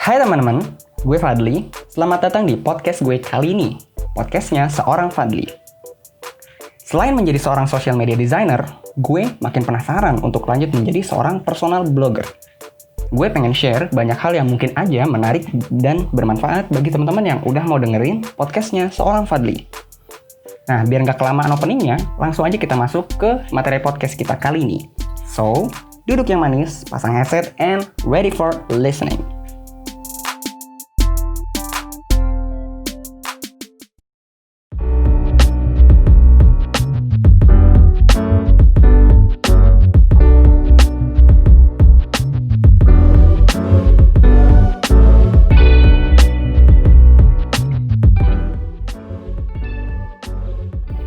Hai teman-teman, gue Fadli. Selamat datang di podcast gue kali ini. Podcastnya seorang Fadli. Selain menjadi seorang social media designer, gue makin penasaran untuk lanjut menjadi seorang personal blogger. Gue pengen share banyak hal yang mungkin aja menarik dan bermanfaat bagi teman-teman yang udah mau dengerin podcastnya seorang Fadli. Nah, biar nggak kelamaan openingnya, langsung aja kita masuk ke materi podcast kita kali ini. So, duduk yang manis, pasang headset, and ready for listening.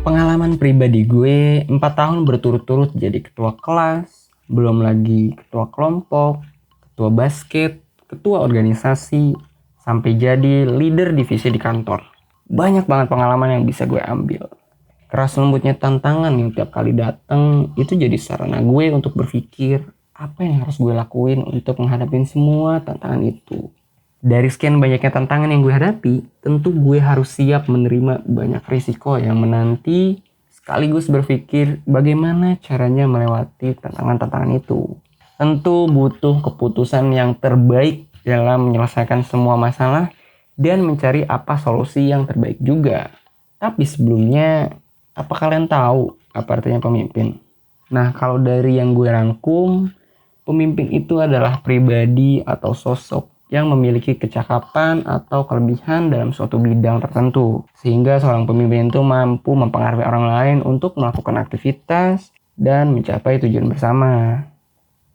Pengalaman pribadi gue 4 tahun berturut-turut jadi ketua kelas, belum lagi ketua kelompok, ketua basket, ketua organisasi, sampai jadi leader divisi di kantor. Banyak banget pengalaman yang bisa gue ambil. Keras lembutnya tantangan yang tiap kali datang itu jadi sarana gue untuk berpikir apa yang harus gue lakuin untuk menghadapi semua tantangan itu. Dari sekian banyaknya tantangan yang gue hadapi, tentu gue harus siap menerima banyak risiko yang menanti, sekaligus berpikir bagaimana caranya melewati tantangan-tantangan itu. Tentu butuh keputusan yang terbaik dalam menyelesaikan semua masalah dan mencari apa solusi yang terbaik juga. Tapi sebelumnya, apa kalian tahu apa artinya pemimpin? Nah, kalau dari yang gue rangkum, pemimpin itu adalah pribadi atau sosok yang memiliki kecakapan atau kelebihan dalam suatu bidang tertentu. Sehingga seorang pemimpin itu mampu mempengaruhi orang lain untuk melakukan aktivitas dan mencapai tujuan bersama.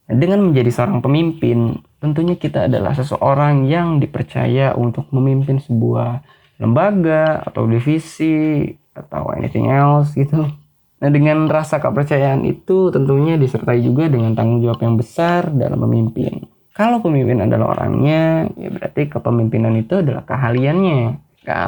Dengan menjadi seorang pemimpin, tentunya kita adalah seseorang yang dipercaya untuk memimpin sebuah lembaga atau divisi atau anything else gitu. Nah, dengan rasa kepercayaan itu tentunya disertai juga dengan tanggung jawab yang besar dalam memimpin. Kalau pemimpin adalah orangnya, ya berarti kepemimpinan itu adalah keahliannya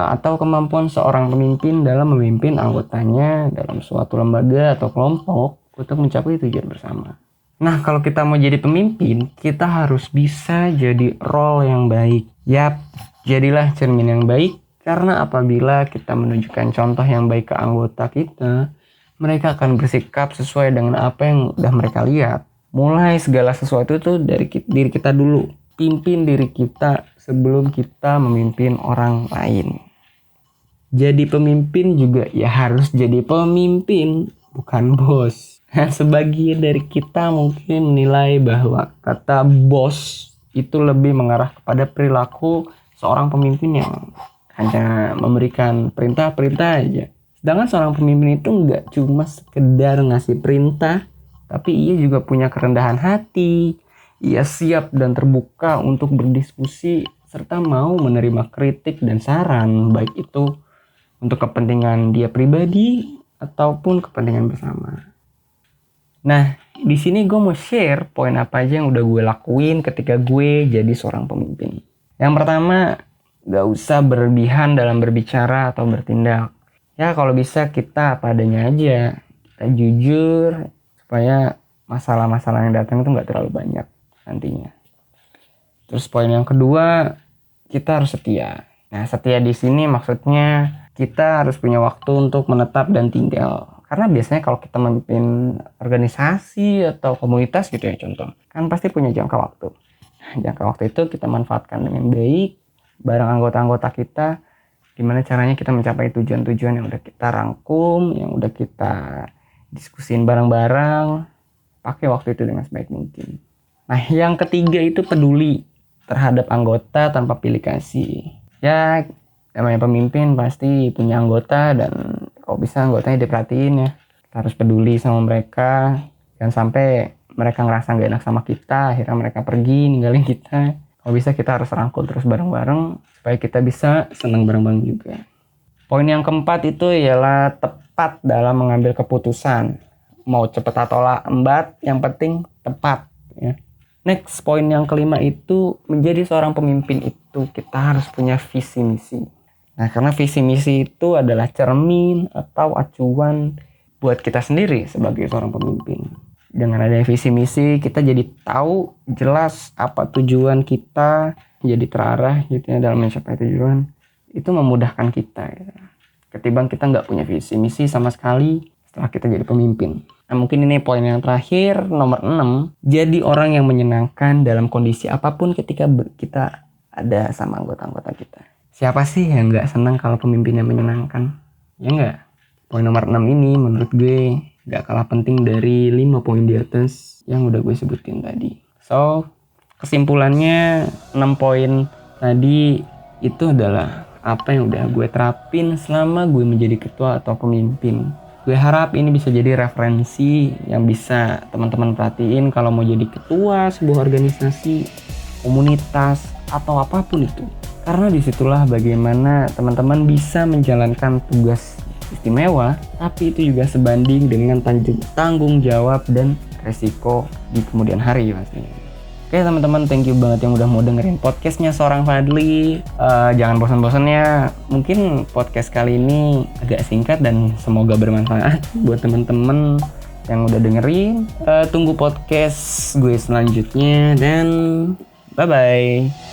atau kemampuan seorang pemimpin dalam memimpin anggotanya dalam suatu lembaga atau kelompok untuk mencapai tujuan bersama. Nah, kalau kita mau jadi pemimpin, kita harus bisa jadi role yang baik. Yap, jadilah cermin yang baik, karena apabila kita menunjukkan contoh yang baik ke anggota kita, mereka akan bersikap sesuai dengan apa yang udah mereka lihat. Mulai segala sesuatu itu dari diri kita dulu. Pimpin diri kita sebelum kita memimpin orang lain. Jadi pemimpin juga ya harus jadi pemimpin, bukan bos. Sebagian dari kita mungkin menilai bahwa kata bos itu lebih mengarah kepada perilaku seorang pemimpin yang hanya memberikan perintah-perintah aja. Sedangkan seorang pemimpin itu nggak cuma sekedar ngasih perintah, tapi ia juga punya kerendahan hati. Ia siap dan terbuka untuk berdiskusi serta mau menerima kritik dan saran, baik itu untuk kepentingan dia pribadi ataupun kepentingan bersama. Nah, di sini gue mau share poin apa aja yang udah gue lakuin ketika gue jadi seorang pemimpin. Yang pertama, gak usah berlebihan dalam berbicara atau bertindak. Ya, kalau bisa kita apa adanya aja. Kita jujur, supaya masalah-masalah yang datang itu nggak terlalu banyak nantinya. Terus poin yang kedua, kita harus setia. Nah, setia di sini maksudnya kita harus punya waktu untuk menetap dan tinggal. Karena biasanya kalau kita memimpin organisasi atau komunitas gitu ya contoh, kan pasti punya jangka waktu. Jangka waktu itu kita manfaatkan dengan baik bareng anggota-anggota kita. Gimana caranya kita mencapai tujuan-tujuan yang udah kita rangkum, yang udah kita diskusin bareng-bareng, pakai waktu itu dengan sebaik mungkin. Nah, yang ketiga itu peduli terhadap anggota tanpa pilih kasih. Ya, namanya pemimpin pasti punya anggota dan kalau bisa anggotanya diperhatiin ya. Kita harus peduli sama mereka, jangan sampai mereka ngerasa gak enak sama kita, akhirnya mereka pergi ninggalin kita. Kalau bisa kita harus rangkul terus bareng-bareng supaya kita bisa senang bareng-bareng juga. Poin yang keempat itu ialah tepat dalam mengambil keputusan. Mau cepat atau lambat, yang penting tepat. Ya. Next, poin yang kelima itu menjadi seorang pemimpin itu kita harus punya visi misi. Nah, karena visi misi itu adalah cermin atau acuan buat kita sendiri sebagai seorang pemimpin. Dengan ada visi misi kita jadi tahu jelas apa tujuan kita, jadi terarah gitu ya dalam mencapai tujuan. Itu memudahkan kita gitu. Ketimbang kita nggak punya visi misi sama sekali setelah kita jadi pemimpin. Nah, mungkin ini poin yang terakhir, nomor 6. Jadi orang yang menyenangkan dalam kondisi apapun ketika kita ada sama anggota-anggota kita. Siapa sih yang nggak senang kalau pemimpinnya menyenangkan? Ya nggak? Poin nomor 6 ini menurut gue gak kalah penting dari 5 poin di atas yang udah gue sebutin tadi. So, kesimpulannya 6 poin tadi itu adalah apa yang udah gue terapin selama gue menjadi ketua atau pemimpin. Gue harap ini bisa jadi referensi yang bisa teman-teman perhatiin kalau mau jadi ketua sebuah organisasi, komunitas, atau apapun itu. Karena disitulah bagaimana teman-teman bisa menjalankan tugas istimewa, tapi itu juga sebanding dengan tanggung jawab dan resiko di kemudian hari pastinya. Oke teman-teman, thank you banget yang udah mau dengerin podcastnya Seorang Fadli. Jangan bosan-bosannya, mungkin podcast kali ini agak singkat dan semoga bermanfaat buat teman-teman yang udah dengerin. Tunggu podcast gue selanjutnya dan bye-bye.